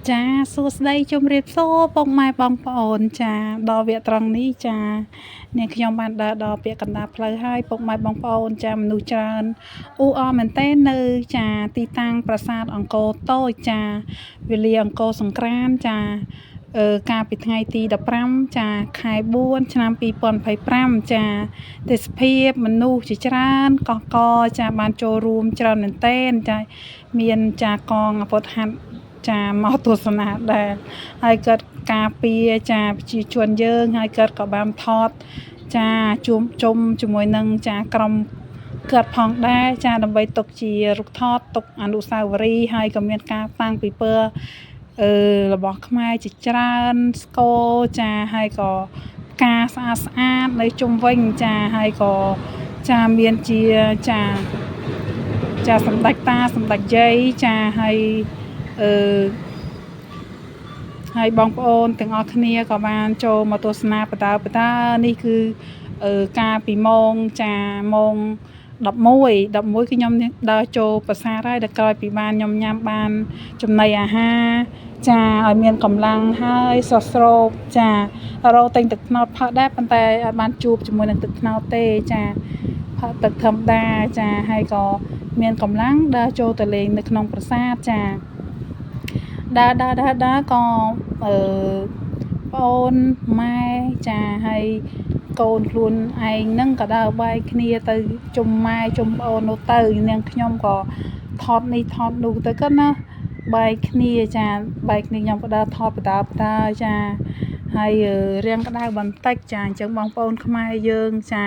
ចាសួស្តីជម្រាបសួរពុកម៉ែបងប្អូនចាដល់វគ្គត្រង់នេះចានាងខ្ញុំបានដើរដល់ពាក្យកណ្ដាលផ្លូវហើយពុកម៉ែបងប្អូនចាមនុស្សច្រើនអ៊ូអរមែនទែននៅចាទីតាំងប្រាសាទអង្គរតូចចាវេលាអង្គរសង្ក្រាន្តចាកាលពីថ្ងៃទី15ចាខែ4ឆ្នាំ2025ចាទេសភាពមនុស្សជាច្រើនកកកចាបានចូលរួមច្រើនមែនទែនចាមានចាកងអាវុធហត្ថចាមកទស្សនាដែរហើយគាត់ការពារចាប្រជាជនយើងហើយគាត់ក៏បានថតចាជុំជាមួយនឹងចាក្រុមគាត់ផងដែរចាដើម្បីទុកជារូបថតទុកអនុស្សាវរីយ៍ហើយក៏មានការតាំងពីពើរបស់ខ្មែរជាច្រើនស្គរចាហើយក៏ផ្កាស្អាតនៅជុំវិញចាហើយក៏ចាមានជាចាសម្ដេចតាសម្ដេចយាយចាហើយបងប្អូនទាំងអស់គ្នាក៏បានចូលមកទស្សនាបតានេះគឺការពីម៉ោងចាម៉ោង11គឺខ្ញុំដើរចូលប្រាសាទហើយដល់ក្រោយពីបានខ្ញុំញ៉ាំបានចំណីអាហារចាឲ្យមានកម្លាំងហើយស្រស់ស្រូបចារោទិញទឹកត្នោតផឹកដែរប៉ុន្តែអត់បានជួបជាមួយនឹងទឹកត្នោតទេចាផឹកទឹកធម្មតាចាហើយក៏មានកម្លាំងដើរចូលទៅលេងនៅក្នុងប្រាសាទចាដើរក៏ប្អូនម៉ែចាហើយកូនខ្លួនឯងហ្នឹងក៏ដើរបែកគ្នាទៅជុំម៉ែជុំប្អូននោះទៅនាងខ្ញុំក៏ថតនេះថតនោះទៅក៏ណាបែកគ្នាចាបែកគ្នាខ្ញុំក៏ដើរថតបតាចាហើយរៀងក្តៅបន្តិចចាអញ្ចឹងបងប្អូនខ្មែរយើងចា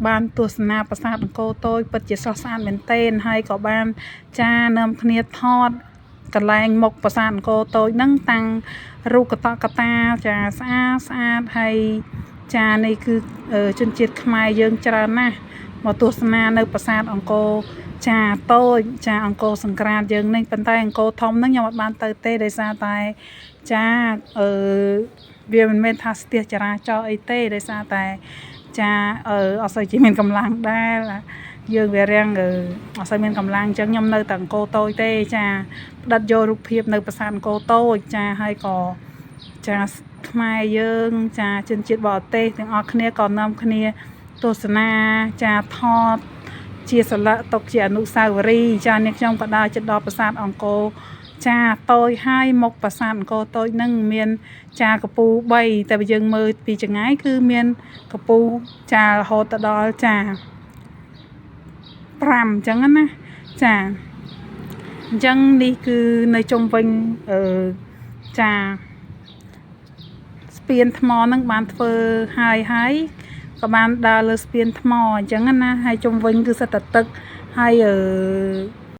បានទស្សនាប្រាសាទអង្គរតូចពិតជាស្រស់ស្អាតមែនទែនហើយក៏បានចានាំគ្នាថតកន្លែងមុខប្រាសាទអង្គរតូចហ្នឹងតាំងរូបកតាចាស្អាតហើយចានេះគឺជនជាតិខ្មែរយើងច្រើនណាស់មកទស្សនានៅប្រាសាទអង្គរចាតូចចាអង្គរសង្ក្រាន្តយើងនេះប៉ុន្តែអង្គរធំហ្នឹងខ្ញុំអត់បានទៅទេដោយសារតែចាវាមិនមែនថាស្ទះចរាចរណ៍អីទេដោយសារតែចាអត់សូវជាមានកម្លាំងដែរយើងវារាំងអត់សូវមានកម្លាំងអញ្ចឹងខ្ញុំនៅតែអង្គរតូចទេចាផ្ដិតយករូបភាពនៅប្រាសាទអង្គរតូចចាហើយក៏ចាខ្មែរយើងចាជនជាតិបរទេសទាំងអស់គ្នាក៏នាំគ្នាទស្សនាចាថតជាសន្លឹកទុកជាអនុស្សាវរីយ៍ចានេះខ្ញុំក៏ដើរជិតដល់ប្រាសាទអង្គរចាតូចហើយមុខប្រាសាទអង្គរតូចហ្នឹងមានចាកពូ3តែបើយើងមើលពីចម្ងាយគឺមានកពូចារហូតទៅដល់ចា5អញ្ចឹងណាចាអញ្ចឹងនេះគឺនៅជុំវិញចាស្ពានថ្មហ្នឹងបានធ្វើហើយក៏បានដើរលើស្ពានថ្មអញ្ចឹងណាហើយជុំវិញគឺសិតតែទឹកហើយ